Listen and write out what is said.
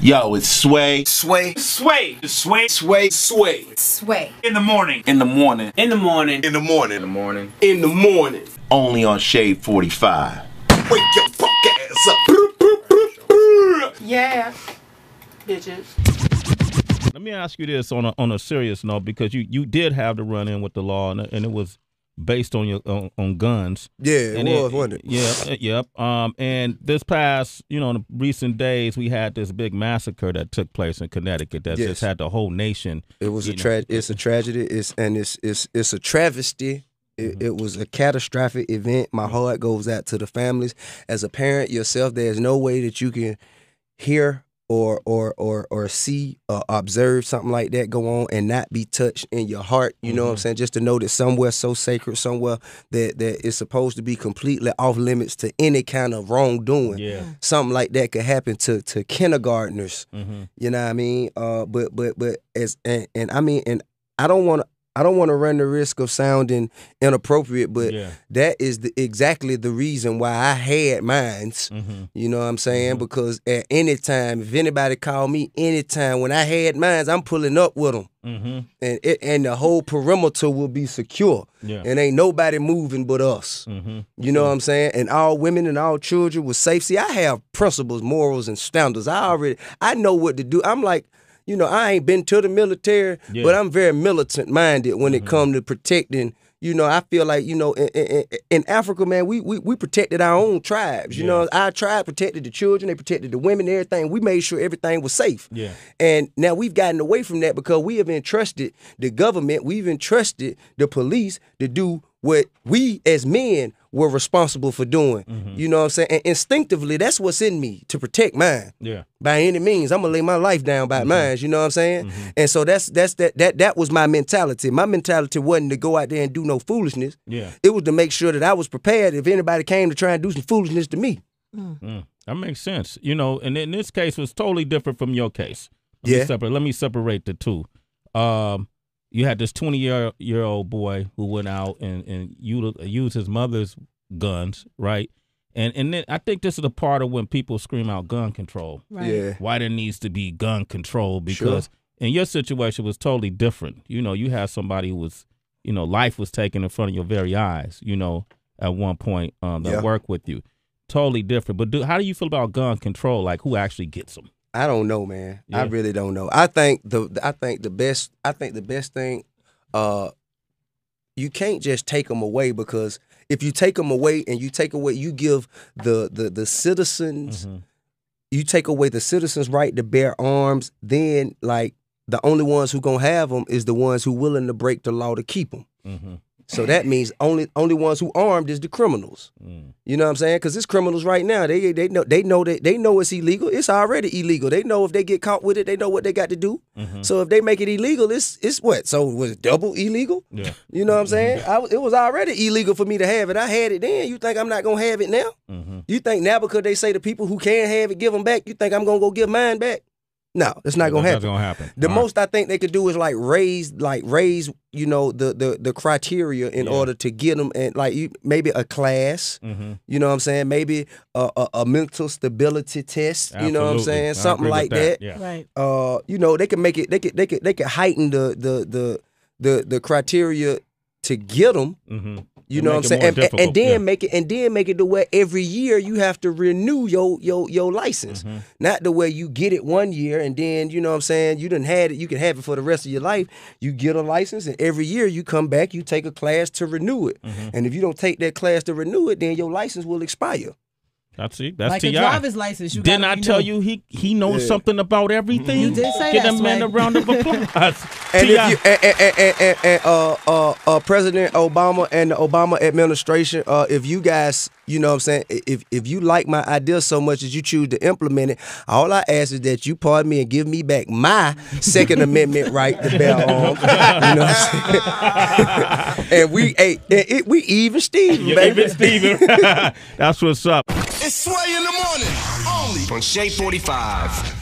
Yo, it's Sway. Sway. Sway. Sway. Sway. Sway. Sway. In the morning. In the morning. In the morning. In the morning. In the morning. In the morning. Only on Shade 45. Wake your fuck ass up. Yeah. Bitches. Let me ask you this on a serious note, because you did have to run in with the law, and it was based on your on guns. Yeah, it was, wasn't it? Yeah, yep. And this past, in the recent days, we had this big massacre that took place in Connecticut that just had the whole nation. It was it's a tragedy. It's a travesty. It was a catastrophic event. My heart goes out to the families. As a parent yourself, there's no way that you can hear or see or observe something like that go on and not be touched in your heart. You know what I'm saying? Just to know that somewhere so sacred, somewhere that is supposed to be completely off limits to any kind of wrongdoing. Yeah. Something like that could happen to kindergartners. You know what I mean? But I don't want to run the risk of sounding inappropriate, but that is exactly the reason why I had mines. You know what I'm saying? Because at any time, if anybody called me anytime, when I had mines, I'm pulling up with them. And the whole perimeter will be secure. And ain't nobody moving but us. You know what I'm saying? And all women and all children with safe. See, I have principles, morals, and standards. I know what to do. I'm like, I ain't been to the military, but I'm very militant-minded when it comes to protecting. I feel like, in Africa, man, we protected our own tribes. Our tribe protected the children, they protected the women, everything. We made sure everything was safe. And now we've gotten away from that because we have entrusted the government, we've entrusted the police to do what we as men were responsible for doing. You know what I'm saying? And instinctively, that's what's in me, to protect mine. By any means, I'm gonna lay my life down by mine. You know what I'm saying? And so that was my mentality. My mentality wasn't to go out there and do no foolishness. It was to make sure that I was prepared if anybody came to try and do some foolishness to me. That makes sense. And in this case, it was totally different from your case. Let me separate the two. You had this 20-year-old boy who went out and used his mother's guns, right? And then I think this is the part of when people scream out gun control. Why there needs to be gun control, because in your situation was totally different. You had somebody who was, life was taken in front of your very eyes, at one point that worked with you. Totally different. But how do you feel about gun control? Like, who actually gets them? I don't know, man. I really don't know. I think the best thing, you can't just take them away, because if you take them away and you give the citizens, you take away the citizens' right to bear arms, then like the only ones who gonna have them is the ones who willing to break the law to keep them. So that means only ones who armed is the criminals. You know what I'm saying? Because it's criminals right now. They know it's illegal. It's already illegal. They know if they get caught with it, they know what they got to do. So if they make it illegal, it's what? So was it double illegal? You know what I'm saying? It was already illegal for me to have it. I had it then. You think I'm not gonna have it now? You think now because they say the people who can have it, give them back, you think I'm gonna go give mine back? No, that's not gonna happen. The most I think they could do is raise, the criteria in order to get them, and maybe a class. You know what I'm saying? Maybe a mental stability test. You know what I'm saying? Something like that. Right. They can make it. They could heighten the criteria to get them. You know what I'm saying? And then make it to where every year you have to renew your license. Not the way you get it one year and then, you know what I'm saying, you done had it, you can have it for the rest of your life. You get a license and every year you come back, you take a class to renew it. And if you don't take that class to renew it, then your license will expire. That's like T.I. a driver's license. Didn't I tell you he knows something about everything? You did say Get that. Get a man a round of applause. And President Obama and the Obama administration, if you guys, you know what I'm saying, if you like my idea so much that you choose to implement it, all I ask is that you pardon me and give me back my Second Amendment right to bear arms. You know what I'm saying? And we even Steven, baby. Even Steven. That's what's up. It's Sway in the morning, only on Shade 45.